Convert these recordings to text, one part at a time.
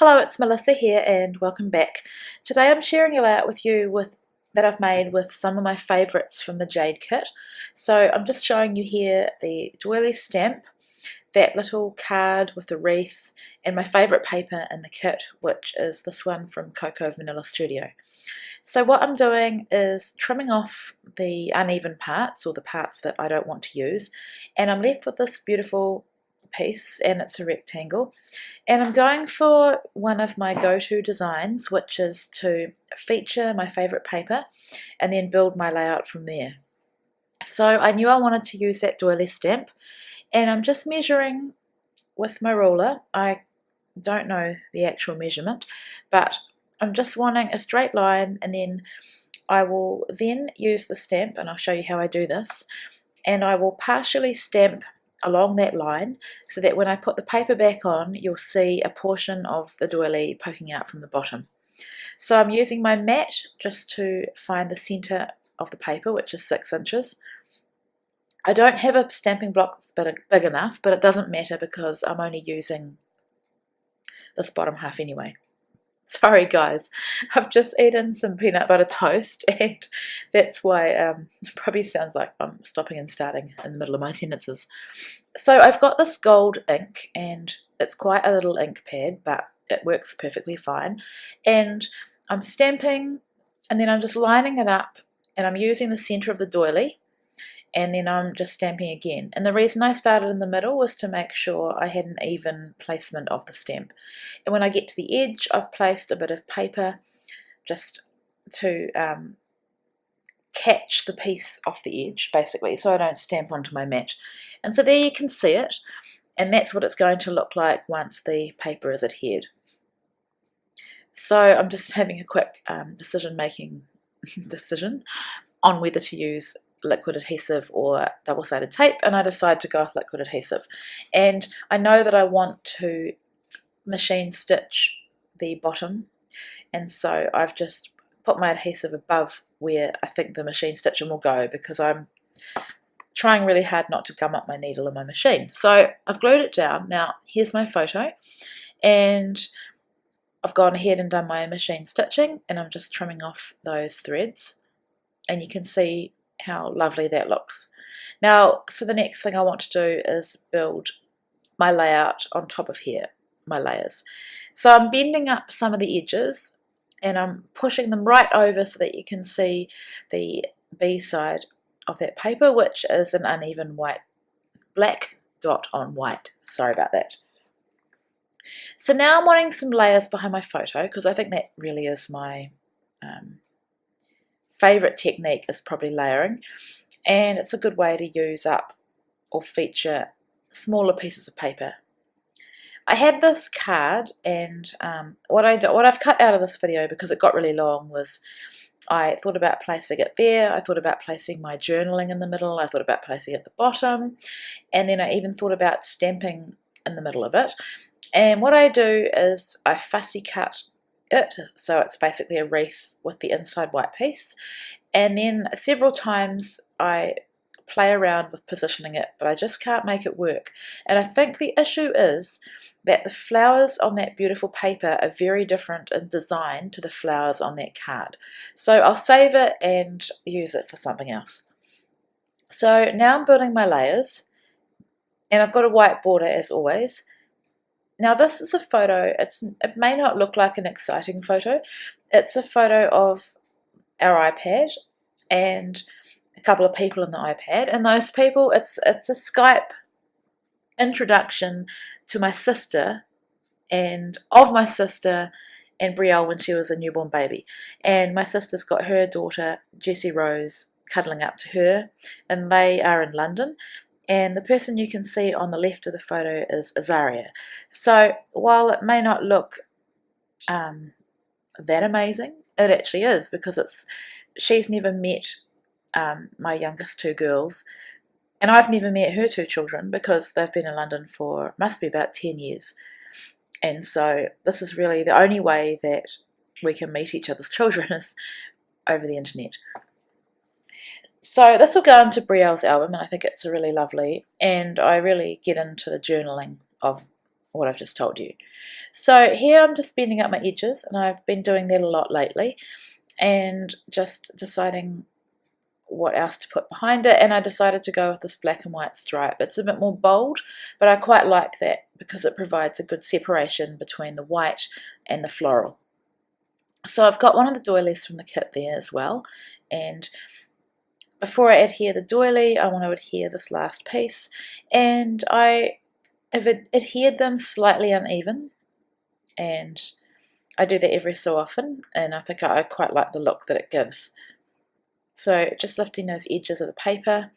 Hello, it's Melissa here and welcome back. Today I'm sharing a layout with you that I've made with some of my favourites from the Jade kit. So I'm just showing you here the doily stamp, that little card with a wreath, and my favourite paper in the kit, which is this one from Cocoa Vanilla Studio. So what I'm doing is trimming off the uneven parts, or the parts that I don't want to use, and I'm left with this beautiful piece, and it's a rectangle. And I'm going for one of my go-to designs, which is to feature my favourite paper and then build my layout from there. So I knew I wanted to use that doily stamp, and I'm just measuring with my ruler. I don't know the actual measurement, but I'm just wanting a straight line, and then I will then use the stamp, and I'll show you how I do this, and I will partially stamp along that line so that when I put the paper back on, you'll see a portion of the doily poking out from the bottom. So I'm using my mat just to find the center of the paper, which is 6 inches. I don't have a stamping block that's big enough, but it doesn't matter because I'm only using this bottom half anyway. Sorry guys, I've just eaten some peanut butter toast, and that's why it probably sounds like I'm stopping and starting in the middle of my sentences. So I've got this gold ink, and it's quite a little ink pad, but it works perfectly fine. And I'm stamping, and then I'm just lining it up, and I'm using the center of the doily, and then I'm just stamping again. And the reason I started in the middle was to make sure I had an even placement of the stamp. And when I get to the edge, I've placed a bit of paper just to catch the piece off the edge, basically, so I don't stamp onto my mat. And so there you can see it, and that's what it's going to look like once the paper is adhered. So I'm just having a quick decision on whether to use liquid adhesive or double-sided tape, and I decided to go with liquid adhesive. And I know that I want to machine stitch the bottom, and so I've just put my adhesive above where I think the machine stitching will go, because I'm trying really hard not to gum up my needle in my machine. So I've glued it down. Now here's my photo, and I've gone ahead and done my machine stitching, and I'm just trimming off those threads, and you can see how lovely that looks. Now, so the next thing I want to do is build my layout on top of here, my layers. So I'm bending up some of the edges, and I'm pushing them right over so that you can see the B side of that paper, which is an uneven black dot on white. Sorry about that. So now I'm wanting some layers behind my photo, because I think that really is my favourite technique, is probably layering, and it's a good way to use up or feature smaller pieces of paper. I had this card, and what I've cut out of this video, because it got really long, was I thought about placing it there, I thought about placing my journaling in the middle, I thought about placing it at the bottom, and then I even thought about stamping in the middle of it. And what I do is I fussy cut it, so it's basically a wreath with the inside white piece, and then several times I play around with positioning it, but I just can't make it work. And I think the issue is that the flowers on that beautiful paper are very different in design to the flowers on that card. So I'll save it and use it for something else. So now I'm building my layers, and I've got a white border as always. Now this is a photo, it may not look like an exciting photo. It's a photo of our iPad and a couple of people in the iPad, and those people, it's a Skype introduction to my sister, and of my sister and Brielle when she was a newborn baby. And my sister's got her daughter Jessie Rose cuddling up to her, and they are in London. And the person you can see on the left of the photo is Azaria. So while it may not look that amazing, it actually is, because she's never met my youngest 2 girls, and I've never met her 2 children, because they've been in London for, must be about 10 years. And so this is really the only way that we can meet each other's children, is over the internet. So this will go into Brielle's album, and I think it's really lovely, and I really get into the journaling of what I've just told you. So here I'm just bending up my edges, and I've been doing that a lot lately, and just deciding what else to put behind it, and I decided to go with this black and white stripe. It's a bit more bold, but I quite like that because it provides a good separation between the white and the floral. So I've got one of the doilies from the kit there as well, and before I adhere the doily, I want to adhere this last piece, and I have adhered them slightly uneven, and I do that every so often, and I think I quite like the look that it gives. So just lifting those edges of the paper,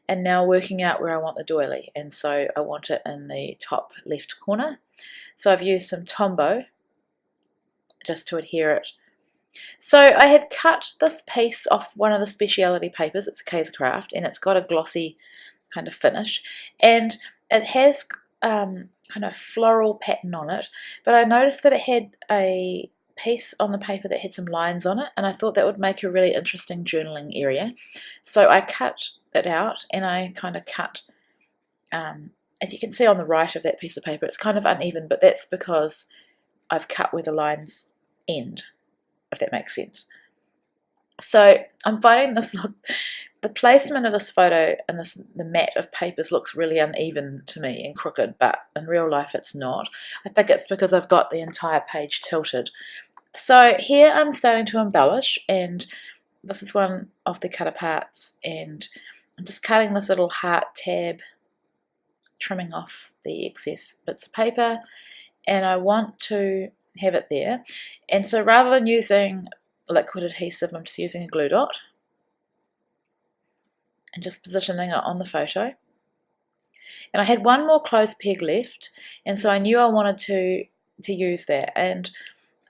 and now working out where I want the doily, and so I want it in the top left corner. So I've used some Tombow just to adhere it. So I had cut this piece off one of the speciality papers. It's a Kaiser Craft, and it's got a glossy kind of finish, and it has kind of floral pattern on it, but I noticed that it had a piece on the paper that had some lines on it, and I thought that would make a really interesting journaling area. So I cut it out, and I kind of cut, as you can see on the right of that piece of paper, it's kind of uneven, but that's because I've cut where the lines end, if that makes sense. So I'm finding this look, the placement of this photo and the mat of papers looks really uneven to me and crooked, but in real life it's not. I think it's because I've got the entire page tilted. So here I'm starting to embellish, and this is one of the cut aparts, and I'm just cutting this little heart tab, trimming off the excess bits of paper, and I want to have it there. And so rather than using liquid adhesive, I'm just using a glue dot and just positioning it on the photo. And I had one more closed peg left, and so I knew I wanted to use that. And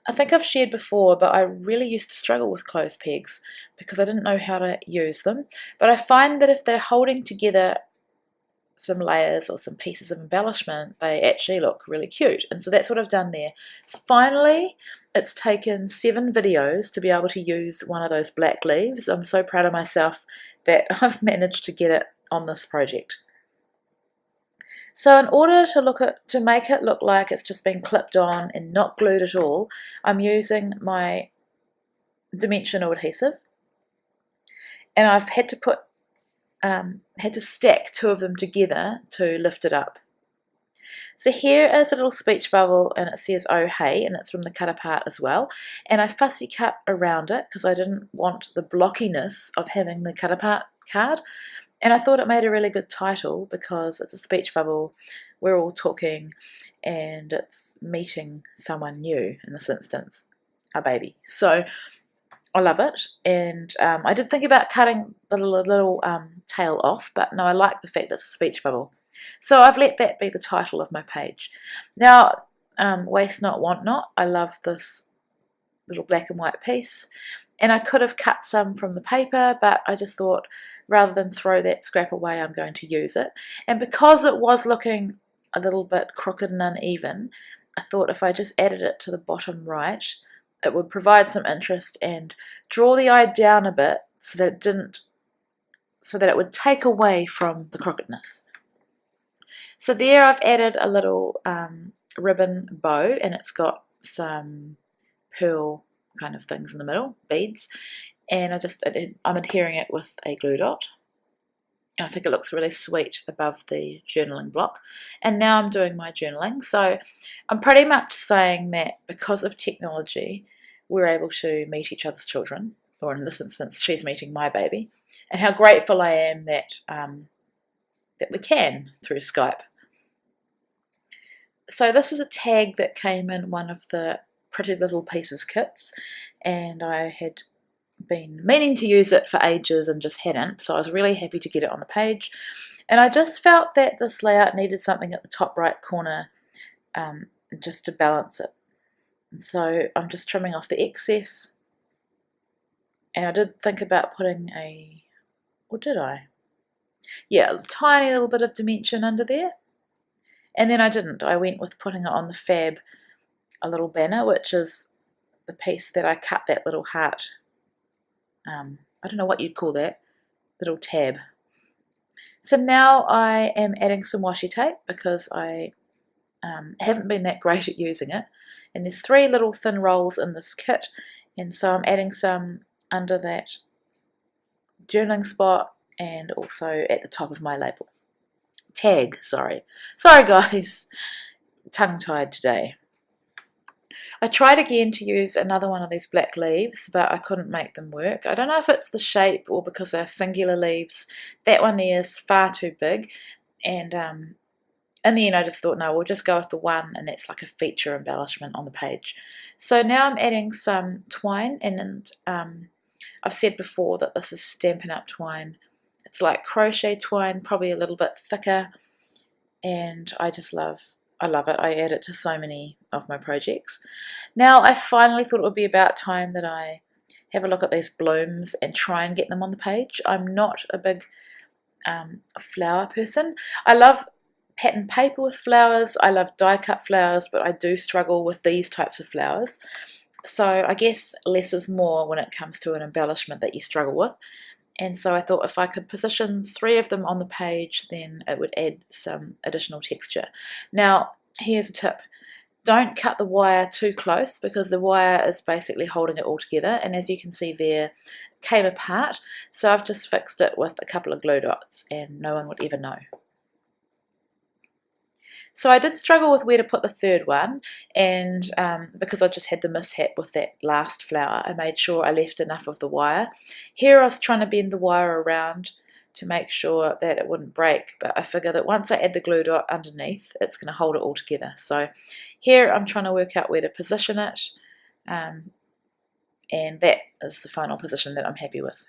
I think I've shared before, but I really used to struggle with closed pegs because I didn't know how to use them. But I find that if they're holding together some layers or some pieces of embellishment, they actually look really cute. And so that's what I've done there. Finally, it's taken 7 videos to be able to use one of those black leaves. I'm so proud of myself that I've managed to get it on this project. So in order to make it look like it's just been clipped on and not glued at all, I'm using my dimensional adhesive, and I've had to stack 2 of them together to lift it up. So here is a little speech bubble, and it says "Oh hey," and it's from the cut apart as well, and I fussy cut around it because I didn't want the blockiness of having the cut apart card. And I thought it made a really good title because it's a speech bubble, we're all talking, and it's meeting someone new, in this instance, a baby. So I love it, and I did think about cutting the little tail off, but no, I like the fact it's a speech bubble. So I've let that be the title of my page. Now, waste not, want not, I love this little black and white piece, and I could have cut some from the paper, but I just thought rather than throw that scrap away, I'm going to use it. And because it was looking a little bit crooked and uneven, I thought if I just added it to the bottom right, it would provide some interest and draw the eye down a bit so that it would take away from the crookedness. So there I've added a little ribbon bow, and it's got some pearl kind of things in the middle, beads, and I'm adhering it with a glue dot, and I think it looks really sweet above the journaling block. And now I'm doing my journaling. So I'm pretty much saying that because of technology, we're able to meet each other's children, or in this instance, she's meeting my baby, and how grateful I am that that we can through Skype. So this is a tag that came in one of the Pretty Little Pieces kits, and I had been meaning to use it for ages and just hadn't, so I was really happy to get it on the page. And I just felt that this layout needed something at the top right corner just to balance it. And so I'm just trimming off the excess, and I did think about putting or did I? Yeah, a tiny little bit of dimension under there, and then I didn't. I went with putting it on the fab, a little banner, which is the piece that I cut that little heart, I don't know what you'd call that, little tab. So now I am adding some washi tape because I haven't been that great at using it. And there's 3 little thin rolls in this kit, and so I'm adding some under that journaling spot and also at the top of my label. Tag, sorry guys, tongue-tied today. I tried again to use another one of these black leaves, but I couldn't make them work. I don't know if it's the shape or because they're singular leaves. That one there is far too big, and in the end I just thought, no, we'll just go with the one, and that's like a feature embellishment on the page. So now I'm adding some twine, and I've said before that this is Stampin' Up! Twine. It's like crochet twine, probably a little bit thicker, and I love it. I add it to so many of my projects. Now I finally thought it would be about time that I have a look at these blooms and try and get them on the page. I'm not a big flower person. I love pattern paper with flowers, I love die cut flowers, but I do struggle with these types of flowers. So I guess less is more when it comes to an embellishment that you struggle with. And so I thought if I could position 3 of them on the page, then it would add some additional texture. Now, here's a tip. Don't cut the wire too close, because the wire is basically holding it all together, and as you can see there, it came apart. So I've just fixed it with a couple of glue dots, and no one would ever know. So I did struggle with where to put the 3rd one, and because I just had the mishap with that last flower, I made sure I left enough of the wire. Here I was trying to bend the wire around to make sure that it wouldn't break, but I figure that once I add the glue dot underneath, it's going to hold it all together. So here I'm trying to work out where to position it, and that is the final position that I'm happy with.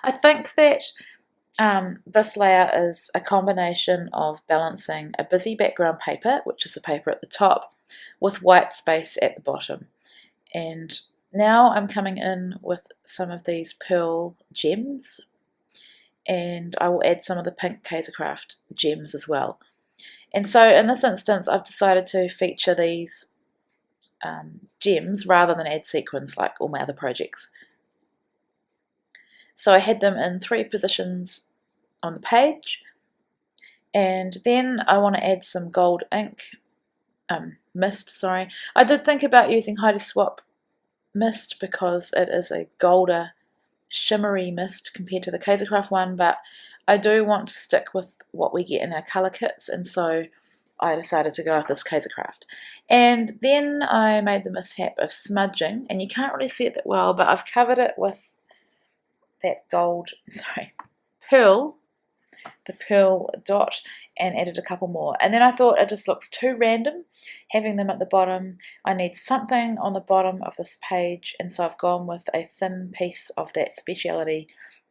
I think that this layer is a combination of balancing a busy background paper, which is the paper at the top, with white space at the bottom. And now I'm coming in with some of these pearl gems, and I will add some of the pink Kaisercraft gems as well. And so in this instance I've decided to feature these gems rather than add sequins like all my other projects. So I had them in 3 positions on the page, and then I want to add some gold ink, mist, sorry. I did think about using Heidi Swap mist because it is a golder, shimmery mist compared to the Kaisercraft one, but I do want to stick with what we get in our colour kits, and so I decided to go with this Kaisercraft. And then I made the mishap of smudging, and you can't really see it that well, but I've covered it with that the pearl dot, and added a couple more. And then I thought it just looks too random having them at the bottom. I need something on the bottom of this page, and so I've gone with a thin piece of that speciality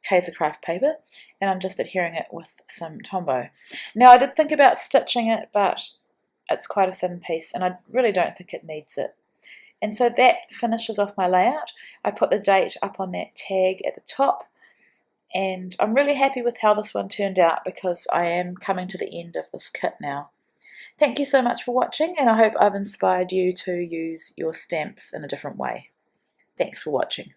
Kaisercraft paper, and I'm just adhering it with some Tombow. Now I did think about stitching it, but it's quite a thin piece and I really don't think it needs it. And so that finishes off my layout. I put the date up on that tag at the top, and I'm really happy with how this one turned out because I am coming to the end of this kit now. Thank you so much for watching, and I hope I've inspired you to use your stamps in a different way. Thanks for watching.